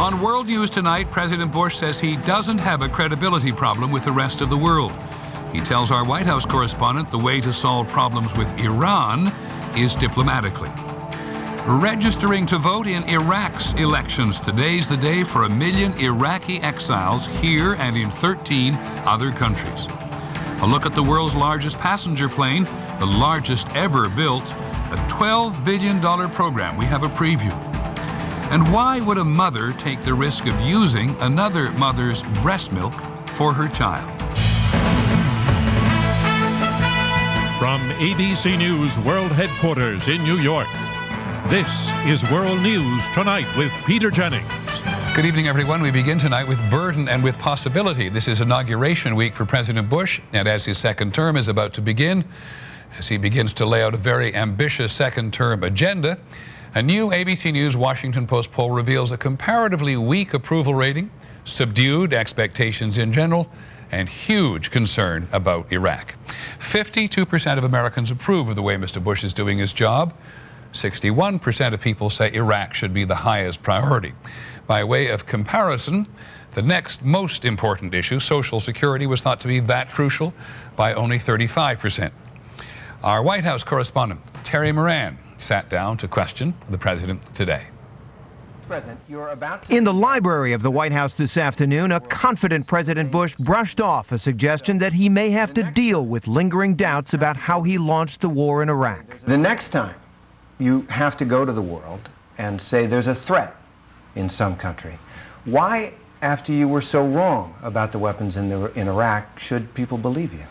On World News tonight, President Bush says he doesn't have a credibility problem with the rest of the world. He tells our White House correspondent the way to solve problems with Iran is diplomatically. Registering to vote in Iraq's elections. Today's the day for 1 million Iraqi exiles here and in 13 other countries. A look at the world's largest passenger plane, the largest ever built, a $12 billion program. We have a preview. And why would a mother take the risk of using another mother's breast milk for her child? From ABC News World Headquarters in New York, this is World News Tonight with Peter Jennings. Good evening, everyone. We begin tonight with burden and with possibility. This is inauguration week for President Bush, and as his second term is about to begin, as he begins to lay out a very ambitious second-term agenda, a new ABC News Washington Post poll reveals a comparatively weak approval rating, subdued expectations in general, and huge concern about Iraq. 52% of Americans approve of the way Mr. Bush is doing his job. 61% of people say Iraq should be the highest priority. By way of comparison, the next most important issue, Social Security, was thought to be that crucial by only 35%. Our White House correspondent, Terry Moran, sat down to question the president today. President, you're about to... In the library of the White House this afternoon, a confident President Bush brushed off a suggestion that he may have to deal with lingering doubts about how he launched the war in Iraq. The next time you have to go to the world and say there's a threat in some country, why, after you were so wrong about the weapons in Iraq, should people believe you?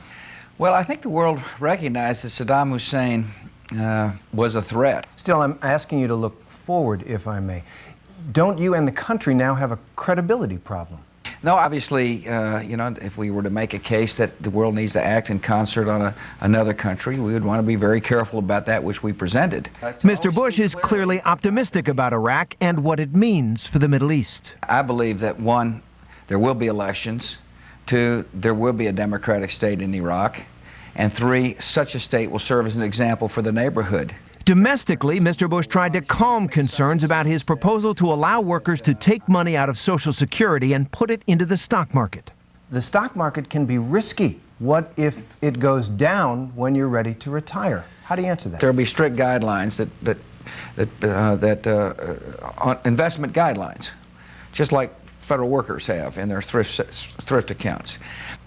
Well, I think the world recognized that Saddam Hussein was a threat. Still, I'm asking you to look forward, if I may. Don't you and the country now have a credibility problem? No, obviously, if we were to make a case that the world needs to act in concert on another country, we would want to be very careful about that which we presented. Mr. Bush is clearly optimistic about Iraq and what it means for the Middle East. I believe that, one, there will be elections. Two, there will be a democratic state in Iraq. And three, such a state will serve as an example for the neighborhood. Domestically, Mr. Bush tried to calm concerns about his proposal to allow workers to take money out of Social Security and put it into the stock market. The stock market can be risky. What if it goes down when you're ready to retire? How do you answer that? There will be strict guidelines investment guidelines, just like federal workers have in their thrift accounts.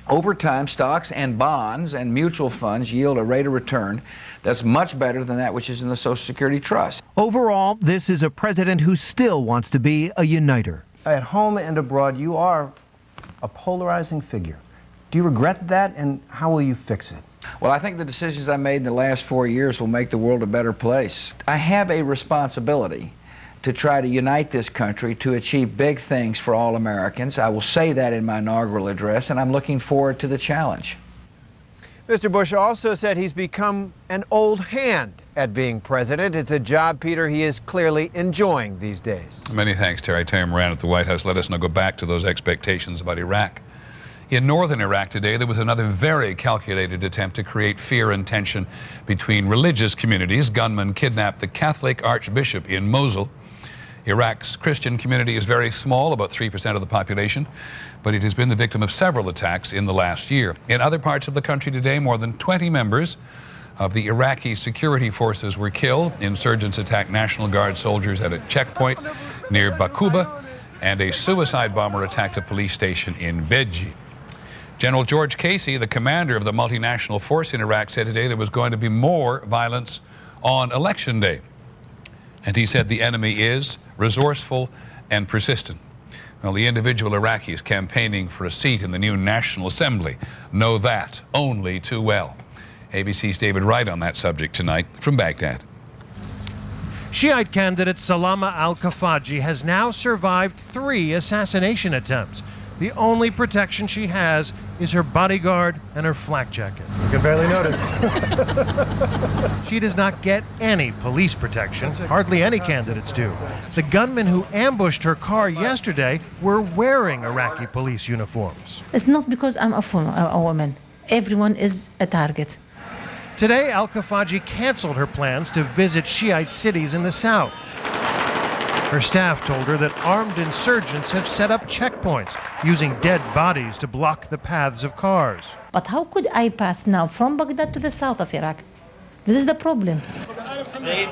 Over time, stocks and bonds and mutual funds yield a rate of return that's much better than that which is in the Social Security Trust. Overall, this is a president who still wants to be a uniter. At home and abroad, you are a polarizing figure. Do you regret that, and how will you fix it? Well, I think the decisions I made in the last 4 years will make the world a better place. I have a responsibility to try to unite this country to achieve big things for all Americans. I will say that in my inaugural address, and I'm looking forward to the challenge. Mr. Bush also said he's become an old hand at being president. It's a job, Peter, he is clearly enjoying these days. Many thanks, Terry. Terry Moran at the White House. Let us now go back to those expectations about Iraq. In northern Iraq today, there was another very calculated attempt to create fear and tension between religious communities. Gunmen kidnapped the Catholic Archbishop in Mosul. Iraq's Christian community is very small, about 3% of the population, but it has been the victim of several attacks in the last year. In other parts of the country today, more than 20 members of the Iraqi security forces were killed. Insurgents attacked National Guard soldiers at a checkpoint near Bakuba, and a suicide bomber attacked a police station in Beji. General George Casey, the commander of the multinational force in Iraq, said today there was going to be more violence on Election Day. And he said the enemy is resourceful and persistent. Well, the individual Iraqis campaigning for a seat in the new National Assembly know that only too well. ABC's David Wright on that subject tonight from Baghdad. Shiite candidate Salama al-Khafaji has now survived 3 assassination attempts. The only protection she has is her bodyguard and her flak jacket. You can barely notice. She does not get any police protection. Hardly any candidates do. The gunmen who ambushed her car yesterday were wearing Iraqi police uniforms. It's not because I'm a woman. Everyone is a target. Today, al-Khafaji canceled her plans to visit Shiite cities in the south. Her staff told her that armed insurgents have set up checkpoints, using dead bodies to block the paths of cars. But how could I pass now from Baghdad to the south of Iraq? This is the problem.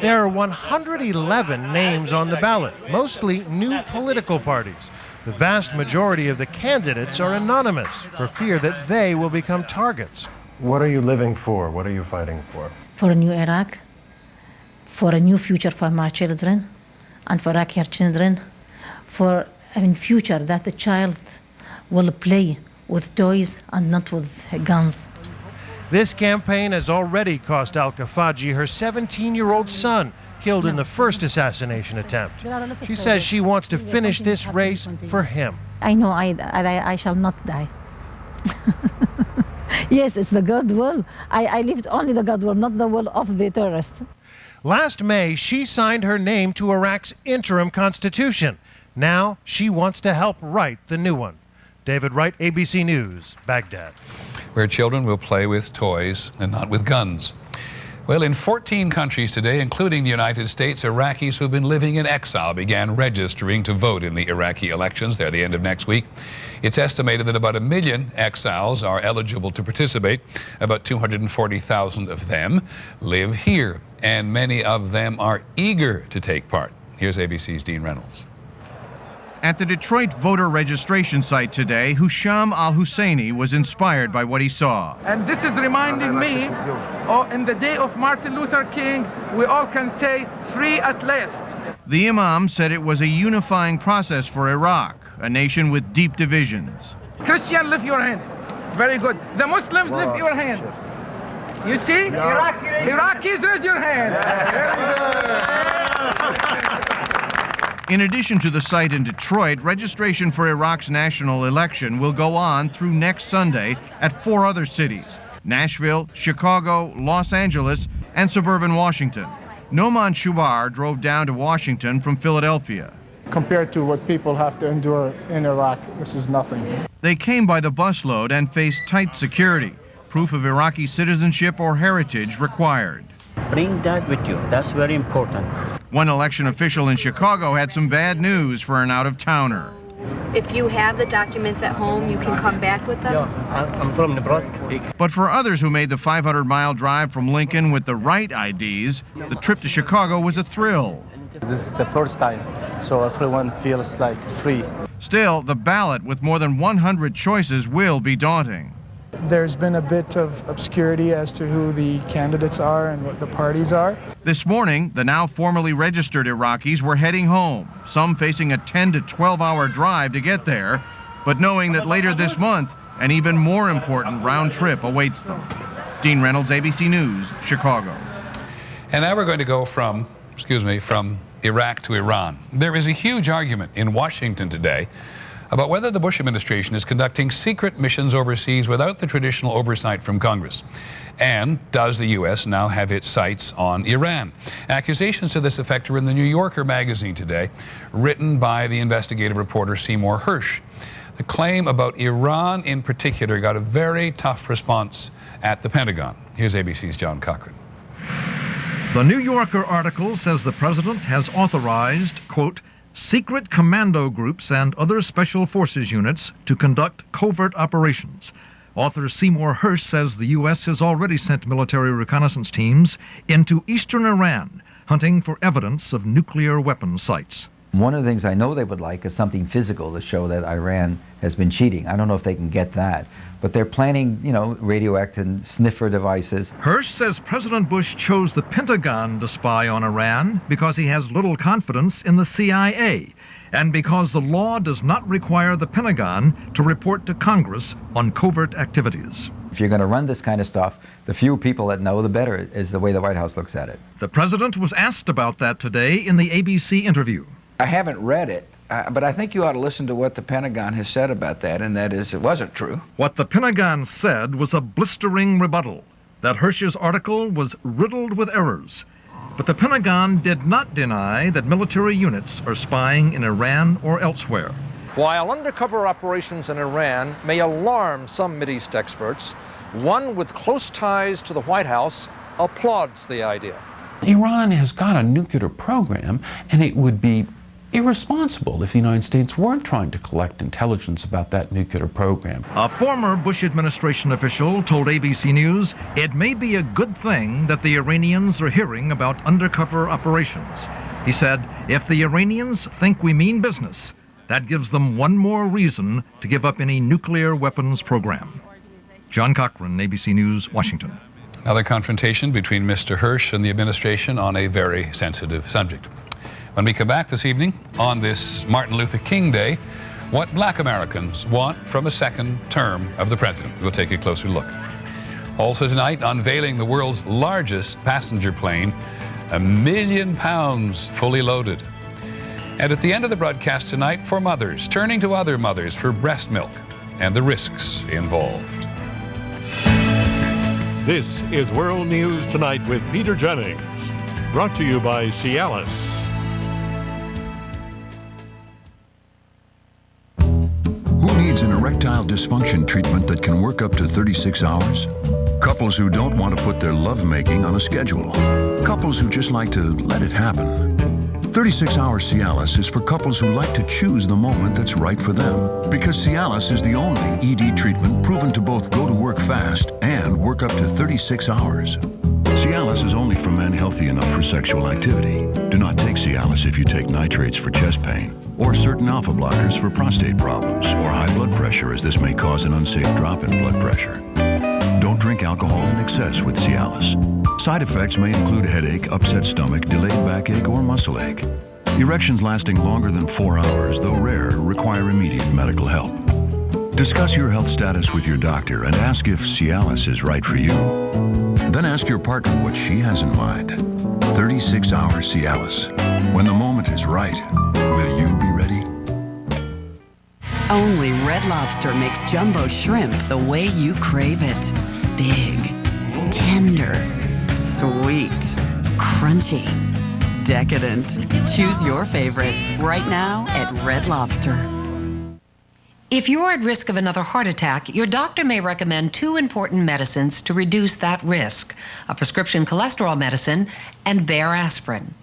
There are 111 names on the ballot, mostly new political parties. The vast majority of the candidates are anonymous for fear that they will become targets. What are you living for? What are you fighting for? For a new Iraq, for a new future for my children and for Iraqi children, for a future that the child will play with toys and not with guns. This campaign has already cost Al-Kafaji her 17-year-old son, killed in the first assassination attempt. She says she wants to finish this race for him. I know I shall not die. Yes, it's the God will. I lived only the God will, not the will of the terrorist. Last May, she signed her name to Iraq's interim constitution. Now she wants to help write the new one. David Wright, ABC News, Baghdad. Where children will play with toys and not with guns. Well, in 14 countries today, including the United States, Iraqis who've been living in exile began registering to vote in the Iraqi elections. They're the end of next week. It's estimated that about 1 million exiles are eligible to participate. About 240,000 of them live here, and many of them are eager to take part. Here's ABC's Dean Reynolds. At the Detroit voter registration site today, Husham al-Husseini was inspired by what he saw. And this is reminding me, in the day of Martin Luther King, we all can say, free at last. The imam said it was a unifying process for Iraq, a nation with deep divisions. Christian, lift your hand. Very good. The Muslims, lift your hand. You see? Iraqis, raise your hand. In addition to the site in Detroit, registration for Iraq's national election will go on through next Sunday at 4 other cities: Nashville, Chicago, Los Angeles, and suburban Washington. Noman Shubar drove down to Washington from Philadelphia. Compared to what people have to endure in Iraq, this is nothing. They came by the busload and faced tight security. Proof of Iraqi citizenship or heritage required. Bring that with you. That's very important. One election official in Chicago had some bad news for an out-of-towner. If you have the documents at home, you can come back with them? Yeah, I'm from Nebraska. But for others who made the 500-mile drive from Lincoln with the right IDs, the trip to Chicago was a thrill. This is the first time, so everyone feels like free. Still, the ballot with more than 100 choices will be daunting. There's been a bit of obscurity as to who the candidates are and what the parties are. This morning, the now formally registered Iraqis were heading home, some facing a 10 to 12-hour drive to get there, but knowing that later this month, an even more important round trip awaits them. Dean Reynolds, ABC News, Chicago. And now we're going to go from Iraq to Iran. There is a huge argument in Washington today about whether the Bush administration is conducting secret missions overseas without the traditional oversight from Congress. And does the U.S. now have its sights on Iran? Accusations to this effect are in the New Yorker magazine today, written by the investigative reporter Seymour Hersh. The claim about Iran in particular got a very tough response at the Pentagon. Here's ABC's John Cochran. The New Yorker article says the president has authorized, quote, secret commando groups and other special forces units to conduct covert operations. Author Seymour Hersh says the U.S. has already sent military reconnaissance teams into eastern Iran, hunting for evidence of nuclear weapon sites. One of the things I know they would like is something physical to show that Iran has been cheating. I don't know if they can get that, but they're planning, radioactive sniffer devices. Hersh says President Bush chose the Pentagon to spy on Iran because he has little confidence in the CIA and because the law does not require the Pentagon to report to Congress on covert activities. If you're going to run this kind of stuff, the fewer people that know, the better, is the way the White House looks at it. The president was asked about that today in the ABC interview. I haven't read it, but I think you ought to listen to what the Pentagon has said about that, and that is, it wasn't true. What the Pentagon said was a blistering rebuttal, that Hersh's article was riddled with errors. But the Pentagon did not deny that military units are spying in Iran or elsewhere. While undercover operations in Iran may alarm some Mideast experts, one with close ties to the White House applauds the idea. Iran has got a nuclear program, and it would be irresponsible if the United States weren't trying to collect intelligence about that nuclear program. A former Bush administration official told ABC News it may be a good thing that the Iranians are hearing about undercover operations. He said, if the Iranians think we mean business, that gives them one more reason to give up any nuclear weapons program. John Cochran, ABC News, Washington. Another confrontation between Mr. Hirsch and the administration on a very sensitive subject. When we come back this evening on this Martin Luther King Day, what black Americans want from a second term of the president. We'll take a closer look. Also tonight, unveiling the world's largest passenger plane, 1 million pounds fully loaded. And at the end of the broadcast tonight, for mothers, turning to other mothers for breast milk and the risks involved. This is World News Tonight with Peter Jennings, brought to you by Cialis. Who needs an erectile dysfunction treatment that can work up to 36 hours? Couples who don't want to put their lovemaking on a schedule. Couples who just like to let it happen. 36-hour Cialis is for couples who like to choose the moment that's right for them. Because Cialis is the only ED treatment proven to both go to work fast and work up to 36 hours. Cialis is only for men healthy enough for sexual activity. Do not take Cialis if you take nitrates for chest pain, or certain alpha blockers for prostate problems, or high blood pressure, as this may cause an unsafe drop in blood pressure. Don't drink alcohol in excess with Cialis. Side effects may include headache, upset stomach, delayed backache, or muscle ache. Erections lasting longer than 4 hours, though rare, require immediate medical help. Discuss your health status with your doctor and ask if Cialis is right for you. Then ask your partner what she has in mind. 36-hour Cialis. When the moment is right, will you be ready? Only Red Lobster makes jumbo shrimp the way you crave it. Big, tender, sweet, crunchy, decadent. Choose your favorite right now at Red Lobster. If you're at risk of another heart attack, your doctor may recommend 2 important medicines to reduce that risk: a prescription cholesterol medicine and Bayer aspirin.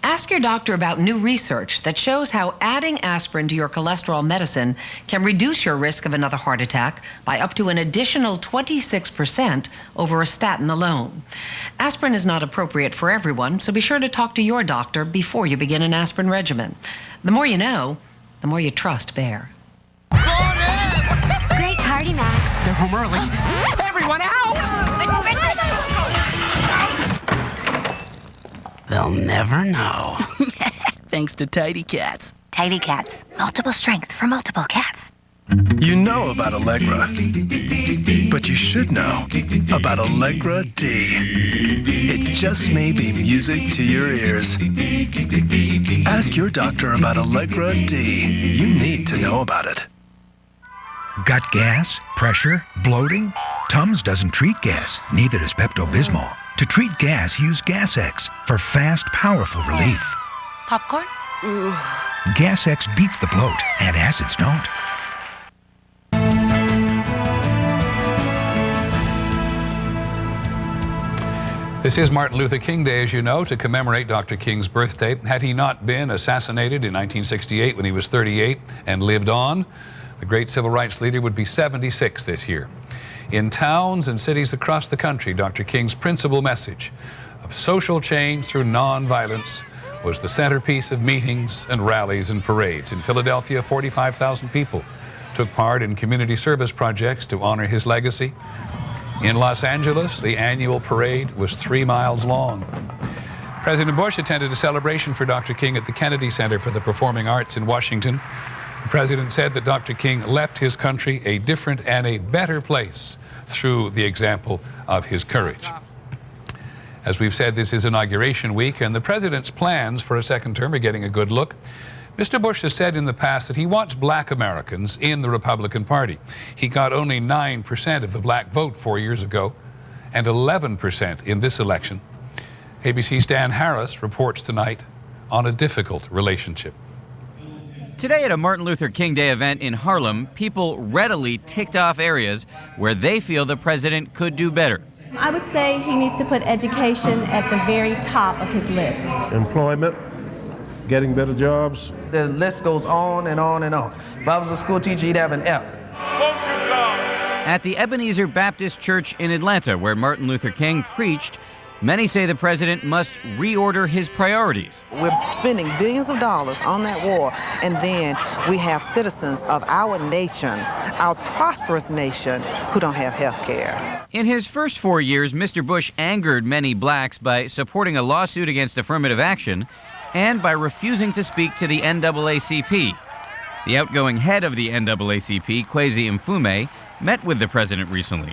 Ask your doctor about new research that shows how adding aspirin to your cholesterol medicine can reduce your risk of another heart attack by up to an additional 26% over a statin alone. Aspirin is not appropriate for everyone, so be sure to talk to your doctor before you begin an aspirin regimen. The more you know, the more you trust Bayer. Great party, Max. They're home early. Everyone out! They'll never know. Thanks to Tidy Cats. Tidy Cats. Multiple strength for multiple cats. You know about Allegra, but you should know about Allegra D. It just may be music to your ears. Ask your doctor about Allegra D. You need to know about it. Got gas, pressure, bloating? Tums doesn't treat gas, neither does Pepto-Bismol. To treat gas, use Gas X for fast, powerful relief. Popcorn? Gas X beats the bloat, and acids don't. This is Martin Luther King Day, as you know, to commemorate Dr. King's birthday. Had he not been assassinated in 1968 when he was 38 and lived on, the great civil rights leader would be 76 this year. In towns and cities across the country, Dr. King's principal message of social change through nonviolence was the centerpiece of meetings and rallies and parades. In Philadelphia, 45,000 people took part in community service projects to honor his legacy. In Los Angeles, the annual parade was 3 miles long. President Bush attended a celebration for Dr. King at the Kennedy Center for the Performing Arts in Washington. The president said that Dr. King left his country a different and a better place through the example of his courage. As we've said, this is inauguration week, and the president's plans for a second term are getting a good look. Mr. Bush has said in the past that he wants black Americans in the Republican Party. He got only 9% of the black vote 4 years ago and 11% in this election. ABC's Dan Harris reports tonight on a difficult relationship. Today at a Martin Luther King Day event in Harlem, people readily ticked off areas where they feel the president could do better. I would say he needs to put education at the very top of his list. Employment, getting better jobs. The list goes on and on and on. If I was a school teacher, he'd have an F. At the Ebenezer Baptist Church in Atlanta, where Martin Luther King preached, many say the president must reorder his priorities. We're spending billions of dollars on that war, and then we have citizens of our nation, our prosperous nation, who don't have health care. In his first 4 years, Mr. Bush angered many blacks by supporting a lawsuit against affirmative action and by refusing to speak to the NAACP. The outgoing head of the NAACP, Kwesi Mfume, met with the president recently.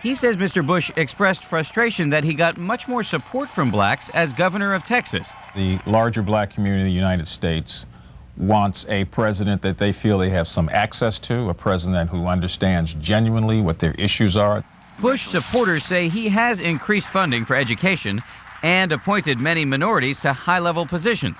He says Mr. Bush expressed frustration that he got much more support from blacks as governor of Texas. The larger black community of the United States wants a president that they feel they have some access to, a president who understands genuinely what their issues are. Bush supporters say he has increased funding for education and appointed many minorities to high-level positions.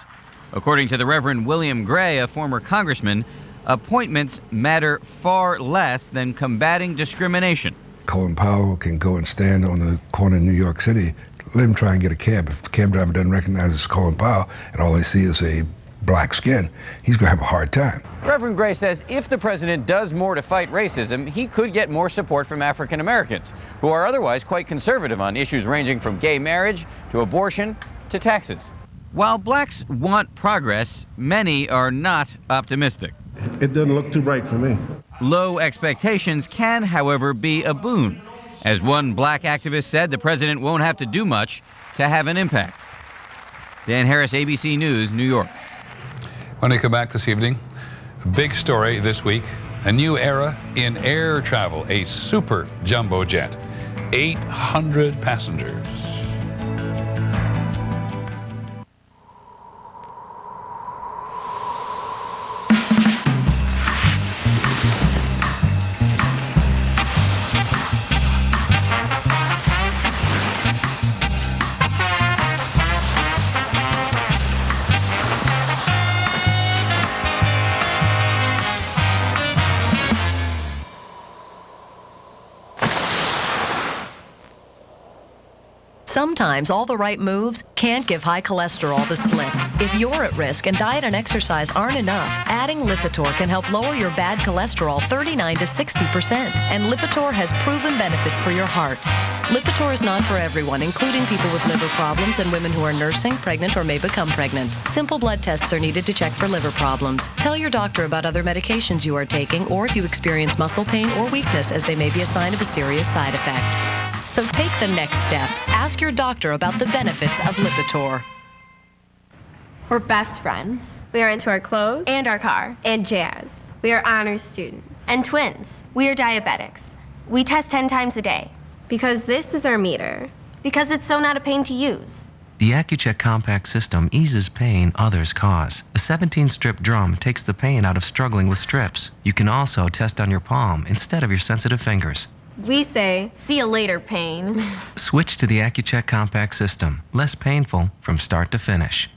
According to the Reverend William Gray, a former congressman, appointments matter far less than combating discrimination. Colin Powell can go and stand on the corner in New York City, let him try and get a cab. If the cab driver doesn't recognize it's Colin Powell and all they see is a black skin, he's going to have a hard time. Reverend Gray says if the president does more to fight racism, he could get more support from African Americans, who are otherwise quite conservative on issues ranging from gay marriage to abortion to taxes. While blacks want progress, many are not optimistic. It doesn't look too bright for me. Low expectations can, however, be a boon. As one black activist said, the president won't have to do much to have an impact. Dan Harris, ABC News, New York. When we come back this evening, a big story this week, a new era in air travel, a super jumbo jet, 800 passengers. Sometimes all the right moves can't give high cholesterol the slip. If you're at risk and diet and exercise aren't enough, adding Lipitor can help lower your bad cholesterol 39 to 60%. And Lipitor has proven benefits for your heart. Lipitor is not for everyone, including people with liver problems and women who are nursing, pregnant, or may become pregnant. Simple blood tests are needed to check for liver problems. Tell your doctor about other medications you are taking or if you experience muscle pain or weakness, as they may be a sign of a serious side effect. So take the next step. Ask your doctor about the benefits of Lipitor. We're best friends. We are into our clothes and our car and jazz. We are honors students and twins. We are diabetics. We test 10 times a day because this is our meter. Because it's so not a pain to use. The AccuCheck Compact System eases pain others cause. A 17-strip drum takes the pain out of struggling with strips. You can also test on your palm instead of your sensitive fingers. We say, see you later, pain. Switch to the AccuCheck Compact System. Less painful from start to finish.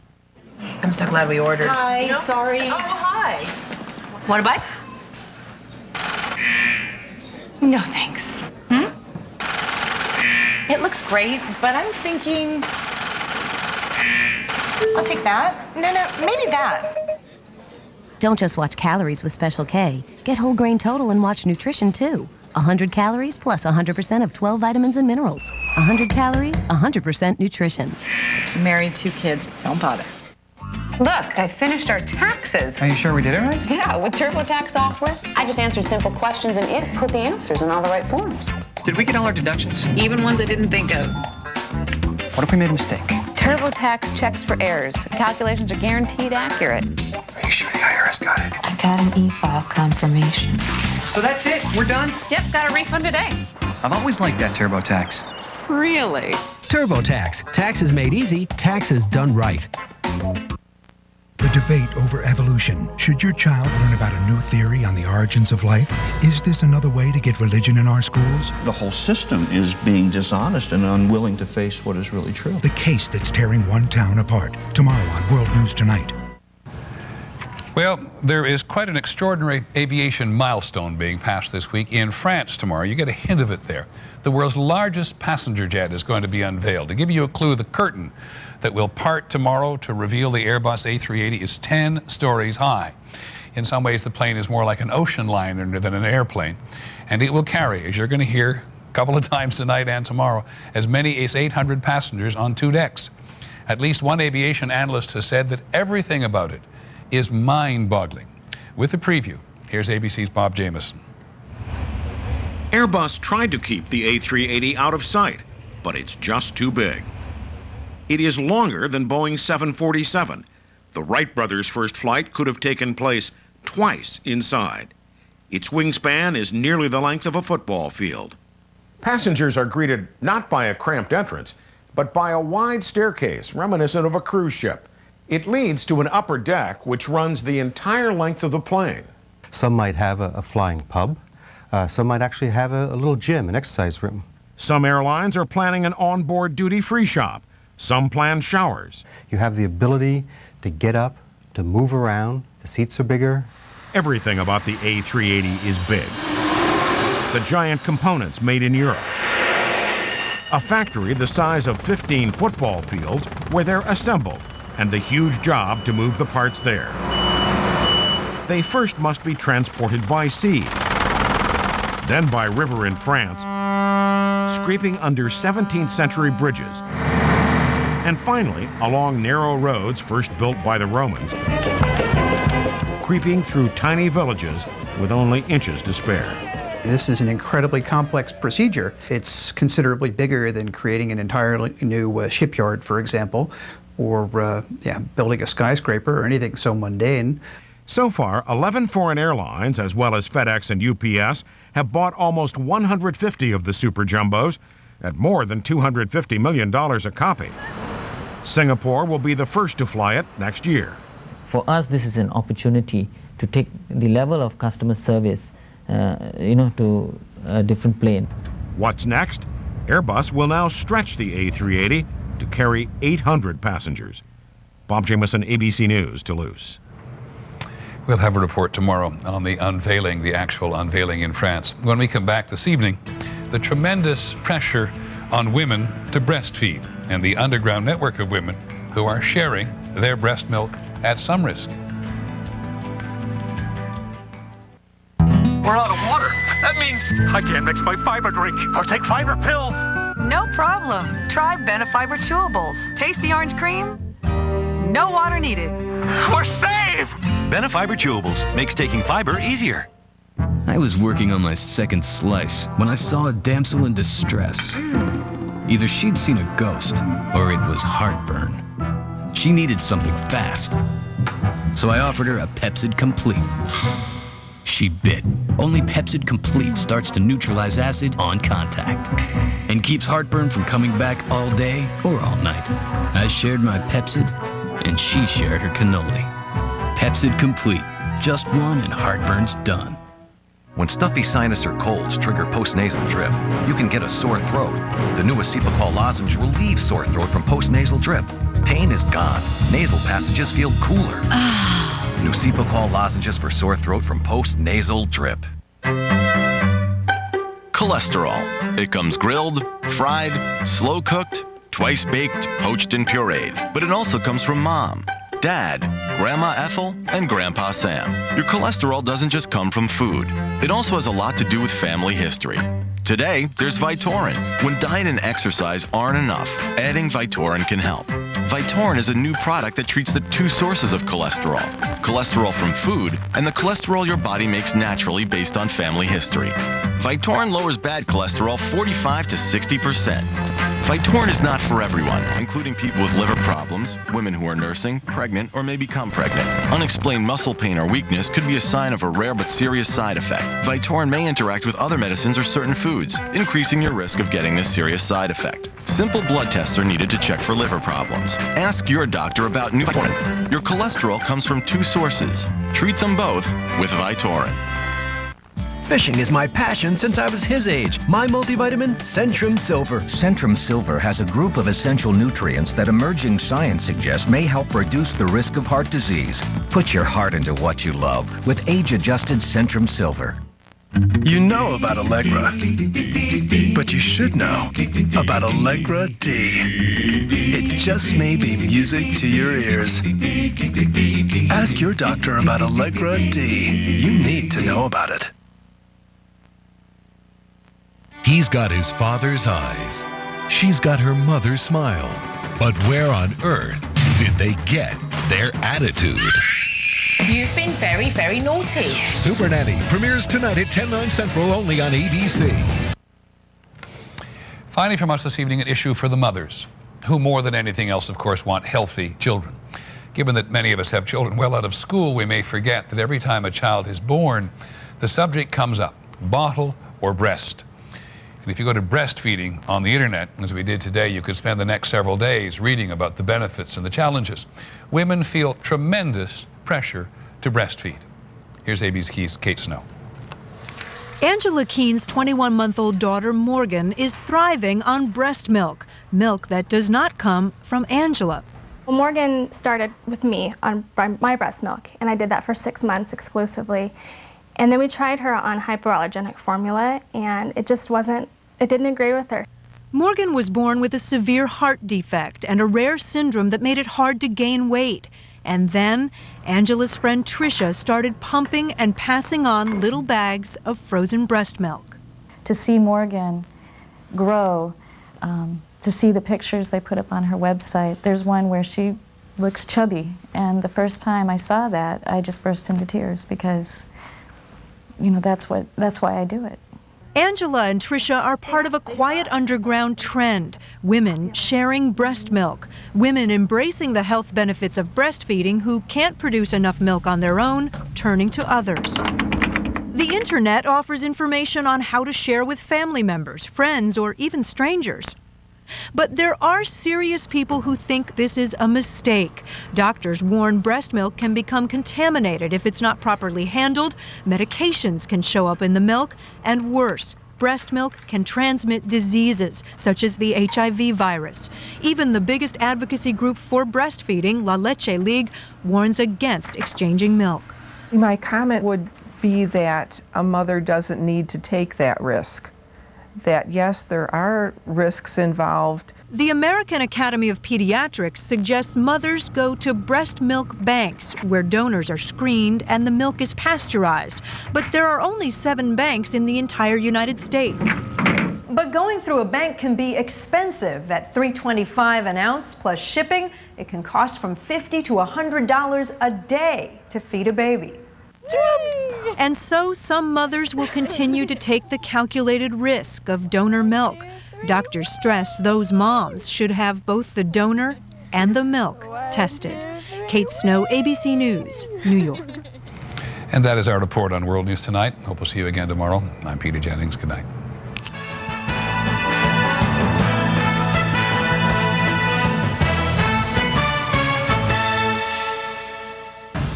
I'm so glad we ordered. Hi, sorry. Oh, hi. Want a bite? No, thanks. It looks great, but I'm thinking... I'll take that. No, maybe that. Don't just watch calories with Special K. Get whole grain total and watch nutrition, too. 100 calories plus 100% of 12 vitamins and minerals. 100 calories, 100% nutrition. Married, 2 kids. Don't bother. Look, I finished our taxes. Are you sure we did it right? Yeah, with TurboTax software. I just answered simple questions and it put the answers in all the right forms. Did we get all our deductions? Even ones I didn't think of. What if we made a mistake? TurboTax checks for errors. Calculations are guaranteed accurate. Are you sure the IRS got it? I got an e-file confirmation. So that's it? We're done? Yep, got a refund today. I've always liked that TurboTax. Really? TurboTax. Taxes made easy, taxes done right. The debate over evolution. Should your child learn about a new theory on the origins of life? Is this another way to get religion in our schools? The whole system is being dishonest and unwilling to face what is really true. The case that's tearing one town apart. Tomorrow on World News Tonight. Well, there is quite an extraordinary aviation milestone being passed this week in France tomorrow. You get a hint of it there. The world's largest passenger jet is going to be unveiled. To give you a clue, the curtain that will part tomorrow to reveal the Airbus A380 is 10 stories high. In some ways, the plane is more like an ocean liner than an airplane. And it will carry, as you're going to hear a couple of times tonight and tomorrow, as many as 800 passengers on 2 decks. At least one aviation analyst has said that everything about it is mind-boggling. With a preview, here's ABC's Bob Jamieson. Airbus tried to keep the A380 out of sight, but it's just too big. It is longer than Boeing's 747. The Wright brothers' first flight could have taken place twice inside. Its wingspan is nearly the length of a football field. Passengers are greeted not by a cramped entrance, but by a wide staircase reminiscent of a cruise ship. It leads to an upper deck which runs the entire length of the plane. Some might have a flying pub. Some might actually have a little gym, an exercise room. Some airlines are planning an onboard duty-free shop. Some plan showers. You have the ability to get up, to move around. The seats are bigger. Everything about the A380 is big. The giant components made in Europe. A factory the size of 15 football fields where they're assembled, and the huge job to move the parts there. They first must be transported by sea, then by river in France, scraping under 17th century bridges, and finally along narrow roads first built by the Romans, creeping through tiny villages with only inches to spare. This is an incredibly complex procedure. It's considerably bigger than creating an entirely new shipyard, for example, or building a skyscraper or anything so mundane. So far, 11 foreign airlines, as well as FedEx and UPS, have bought almost 150 of the Super Jumbos at more than $250 million a copy. Singapore will be the first to fly it next year. For us, this is an opportunity to take the level of customer service to a different plane. What's next? Airbus will now stretch the A380 to carry 800 passengers. Bob Jamieson, ABC News, Toulouse. We'll have a report tomorrow on the unveiling, the actual unveiling in France. When we come back this evening, the tremendous pressure on women to breastfeed and the underground network of women who are sharing their breast milk at some risk. We're out of water. That means I can't mix my fiber drink or take fiber pills. No problem. Try Benefiber Chewables. Tasty orange cream, no water needed. We're saved! Benefiber Chewables makes taking fiber easier. I was working on my second slice when I saw a damsel in distress. Either she'd seen a ghost or it was heartburn. She needed something fast. So I offered her a Pepsid Complete. She bit. Only Pepsid Complete starts to neutralize acid on contact and keeps heartburn from coming back all day or all night. I shared my Pepsid and she shared her cannoli. Pepsid Complete. Just one and heartburn's done. When stuffy sinus or colds trigger postnasal drip, you can get a sore throat. The new Acipacol lozenge relieves sore throat from postnasal drip. Pain is gone. Nasal passages feel cooler. New Acipacol lozenges for sore throat from postnasal drip. Cholesterol. It comes grilled, fried, slow cooked, twice baked, poached, and pureed. But it also comes from Mom, Dad, Grandma Ethel, and Grandpa Sam. Your cholesterol doesn't just come from food. It also has a lot to do with family history. Today, there's Vytorin. When diet and exercise aren't enough, adding Vytorin can help. Vytorin is a new product that treats the two sources of cholesterol. Cholesterol from food and the cholesterol your body makes naturally based on family history. Vytorin lowers bad cholesterol 45 to 60%. Vytorin is not for everyone, including people with liver problems, women who are nursing, pregnant, or may become pregnant. Unexplained muscle pain or weakness could be a sign of a rare but serious side effect. Vytorin may interact with other medicines or certain foods, increasing your risk of getting this serious side effect. Simple blood tests are needed to check for liver problems. Ask your doctor about new Vytorin. Your cholesterol comes from two sources. Treat them both with Vytorin. Fishing is my passion since I was his age. My multivitamin, Centrum Silver. Centrum Silver has a group of essential nutrients that emerging science suggests may help reduce the risk of heart disease. Put your heart into what you love with age-adjusted Centrum Silver. You know about Allegra, but you should know about Allegra D. It just may be music to your ears. Ask your doctor about Allegra D. You need to know about it. He's got his father's eyes. She's got her mother's smile. But where on earth did they get their attitude? You've been very, very naughty. Super Nanny premieres tonight at 10/9 Central, only on ABC. Finally from us this evening, an issue for the mothers, who more than anything else, of course, want healthy children. Given that many of us have children well out of school, we may forget that every time a child is born, the subject comes up, bottle or breast. And if you go to breastfeeding on the internet, as we did today, you could spend the next several days reading about the benefits and the challenges. Women feel tremendous pressure to breastfeed. Here's ABC's Kate Snow. Angela Keene's 21-month-old daughter, Morgan, is thriving on breast milk, milk that does not come from Angela. Well, Morgan started with me on my breast milk, and I did that for 6 months exclusively. And then we tried her on hypoallergenic formula, and it didn't agree with her. Morgan was born with a severe heart defect and a rare syndrome that made it hard to gain weight. And then Angela's friend Tricia started pumping and passing on little bags of frozen breast milk. To see Morgan grow, to see the pictures they put up on her website, there's one where she looks chubby. And the first time I saw that, I just burst into tears because, you know, that's why I do it. Angela and Tricia are part of a quiet underground trend, women sharing breast milk, women embracing the health benefits of breastfeeding who can't produce enough milk on their own, turning to others. The internet offers information on how to share with family members, friends, or even strangers. But there are serious people who think this is a mistake. Doctors warn breast milk can become contaminated if it's not properly handled, medications can show up in the milk, and worse, breast milk can transmit diseases such as the HIV virus. Even the biggest advocacy group for breastfeeding, La Leche League, warns against exchanging milk. My comment would be that a mother doesn't need to take that risk. That yes, there are risks involved. The American Academy of Pediatrics suggests mothers go to breast milk banks where donors are screened and the milk is pasteurized. But there are only 7 banks in the entire United States. But going through a bank can be expensive. At $3.25 an ounce plus shipping, it can cost from $50 to $100 a day to feed a baby. And so some mothers will continue to take the calculated risk of donor milk. Doctors stress those moms should have both the donor and the milk tested. Kate Snow, ABC News, New York. And that is our report on World News Tonight. Hope we'll see you again tomorrow. I'm Peter Jennings. Good night.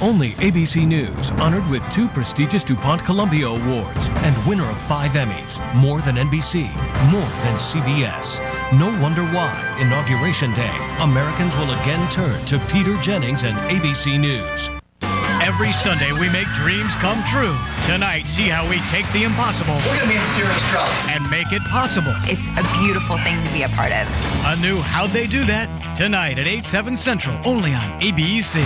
Only ABC News, honored with 2 prestigious DuPont Columbia Awards and winner of 5 Emmys. More than NBC, more than CBS. No wonder why, Inauguration Day, Americans will again turn to Peter Jennings and ABC News. Every Sunday, we make dreams come true. Tonight, see how we take the impossible. We're gonna be in serious trouble. And make it possible. It's a beautiful thing to be a part of. A new How'd They Do That? Tonight at 8/7 Central, only on ABC.